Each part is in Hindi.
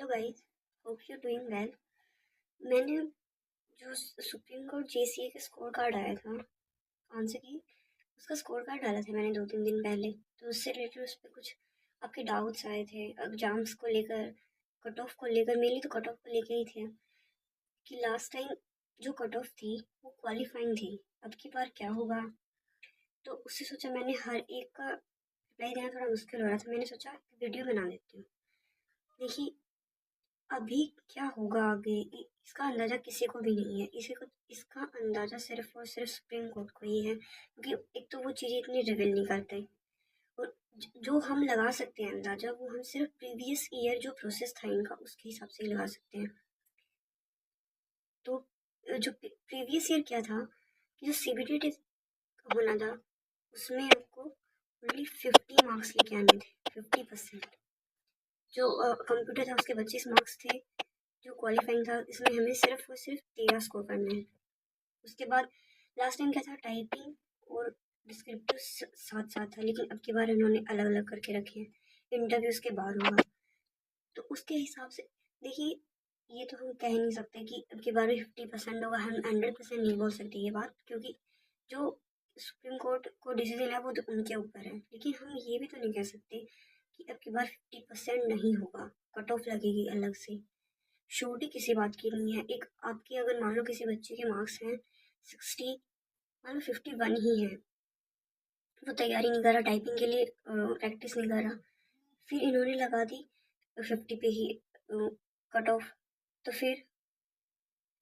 Hello guys, hope you doing well. मैंने जो सुप्रीम कोर्ट जेसीए का स्कोर कार्ड आया था आंसर की, उसका स्कोर कार्ड डाला था मैंने 2-3 दिन पहले। तो उससे रिलेटेड उस पर कुछ आपके डाउट्स आए थे एग्जाम्स को लेकर, कट ऑफ को लेकर। मेनली तो कट ऑफ को लेकर ही थे कि लास्ट टाइम जो कट ऑफ थी वो क्वालिफाइंग थी, अब की बार क्या होगा। तो उससे सोचा मैंने हर एक का रिप्लाई देना थोड़ा मुश्किल हो रहा था, मैंने सोचा वीडियो बना देती हूँ। देखिए अभी क्या होगा आगे इसका अंदाज़ा किसी को भी नहीं है। इसका अंदाज़ा सिर्फ और सिर्फ सुप्रीम कोर्ट को ही है, क्योंकि एक तो वो चीज़ें इतनी रिवील नहीं करते, और जो हम लगा सकते हैं अंदाज़ा वो हम सिर्फ प्रीवियस ईयर जो प्रोसेस था इनका उसके हिसाब से ही लगा सकते हैं। तो जो प्रीवियस ईयर क्या था कि जो सीबीटी टेस्ट होना था उसमें आपको ओनली 50 मार्क्स लेके आने थे, 50%। जो कंप्यूटर था उसके 25 मार्क्स थे। जो क्वालिफाइंग था इसमें हमें सिर्फ और सिर्फ 13 स्कोर करने हैं। उसके बाद लास्ट टाइम क्या था, टाइपिंग और डिस्क्रिप्टिव साथ साथ था, लेकिन अब की बार इन्होंने अलग अलग करके रखे हैं। इंटरव्यूज के बाद होगा तो उसके हिसाब से देखिए, ये तो हम कह ही नहीं सकते कि अब की बार 50% होगा। हम 100% नहीं बोल सकते ये बात, क्योंकि जो सुप्रीम कोर्ट को डिसीजन है वो तो उनके ऊपर है। लेकिन हम ये भी तो नहीं कह सकते कि अब की बार 50% नहीं होगा, कट ऑफ लगेगी अलग से। श्योरिटी किसी बात की नहीं है। एक आपकी अगर मान लो किसी बच्चे के मार्क्स हैं 60, मान लो 51 ही है, वो तैयारी नहीं कर रहा, टाइपिंग के लिए प्रैक्टिस नहीं कर रहा, फिर इन्होंने लगा दी 50 पे ही कट ऑफ, तो फिर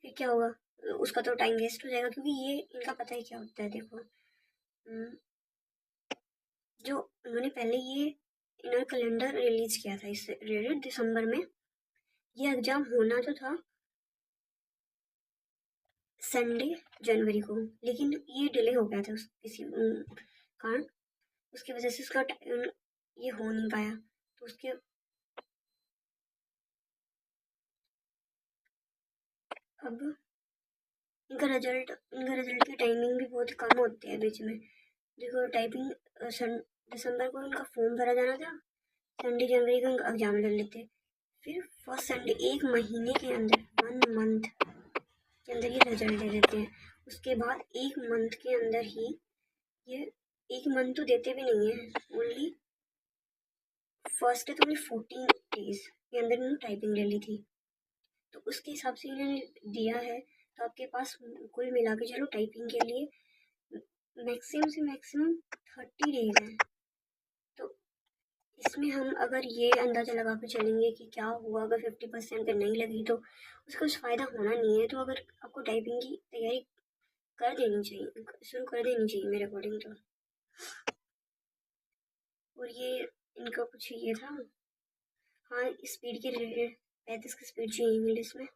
क्या होगा, उसका तो टाइम वेस्ट हो जाएगा। क्योंकि ये इनका पता ही क्या होता है। देखो जो उन्होंने पहले ये इन्होंने कैलेंडर रिलीज किया था इससे रिलेटेड दिसंबर में, ये एग्जाम होना तो था संडे जनवरी को, लेकिन ये डिले हो गया था किसी कारण, उसकी वजह से उसका ये हो नहीं पाया। तो उसके अब इनका रिजल्ट की टाइमिंग भी बहुत कम होती है बीच में। देखो टाइपिंग दिसंबर को इनका फॉर्म भरा जाना था, संडे जनवरी का इनका एग्जाम ले लेते, फिर फर्स्ट संडे एक महीने के अंदर 1 मंथ के अंदर ये रिजल्ट दे देते हैं। उसके बाद 1 मंथ के अंदर ही ये 1 मंथ तो देते भी नहीं है, ओनली फर्स्ट है तो 14 डेज के अंदर इन्होंने टाइपिंग ले ली थी। तो उसके हिसाब से इन्होंने दिया है। तो आपके पास कुल मिला के चलो टाइपिंग के लिए मैक्सिमम से मैक्सिमम 30 डेज है। तो इसमें हम अगर ये अंदाज़ा लगा के चलेंगे कि क्या हुआ अगर 50% पे नहीं लगी तो उसका कुछ फ़ायदा होना नहीं है। तो अगर आपको टाइपिंग की तैयारी कर देनी चाहिए, शुरू कर देनी चाहिए मेरे अकॉर्डिंग तो। और ये इनका कुछ ये था, हाँ स्पीड के रिलेटेड 35 की स्पीड चाहिए इंग्लिश में।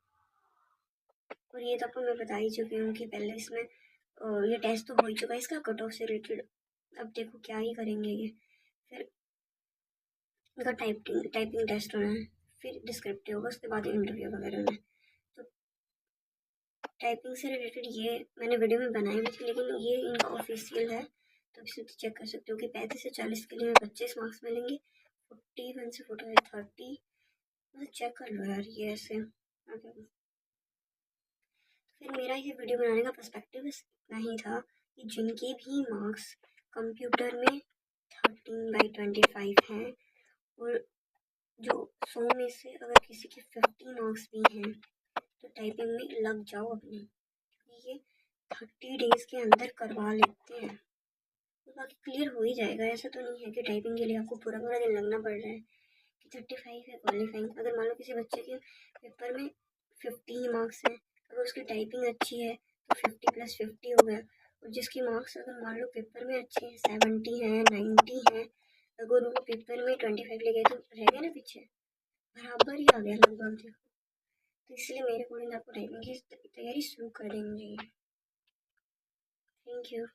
और ये तो आपको मैं बता ही चुकी हूँ कि पहले इसमें ये टेस्ट तो हो ही चुका है इसका कट ऑफ से रिलेटेड। अब देखो क्या ही करेंगे ये। फिर इनका टाइपिंग टेस्ट होना है, फिर डिस्क्रिप्टिव होगा, उसके बाद इंटरव्यू वगैरह होना है। तो टाइपिंग से रिलेटेड ये मैंने वीडियो में बनाई हुई थी, लेकिन ये इनका ऑफिशियल है तो इसे चेक कर सकते हो कि 35 से 40 के लिए 25 मार्क्स मिलेंगे, 41 से 45 30। मतलब चेक कर लो यार ये ऐसे। फिर मेरा ये वीडियो बनाने का पर्सपेक्टिव इतना ही था कि जिनके भी मार्क्स कंप्यूटर में 13/25 हैं, और जो 100 में से अगर किसी के 50 मार्क्स भी हैं तो टाइपिंग में लग जाओ अपने, क्योंकि ये 30 डेज के अंदर करवा लेते हैं। तो बाकी क्लियर हो ही जाएगा। ऐसा तो नहीं है कि टाइपिंग के लिए आपको पूरा पूरा दिन लगना पड़ रहा है कि 35 है क्वालिफाइंग। अगर मान लो किसी बच्चे के पेपर में 50 मार्क्स हैं, अगर उसकी टाइपिंग अच्छी है तो 50 + 50 हो गया। और जिसके मार्क्स अगर मान लो पेपर में अच्छे हैं, 70 हैं, 90 हैं, अगर वो पेपर में 25 ले गए तो रह गया ना पीछे, बराबर ही आ गया लगभग। देखो तो इसलिए मेरे अकॉर्डिंग आपको टाइपिंग की तैयारी शुरू कर देनी चाहिए। Thank you.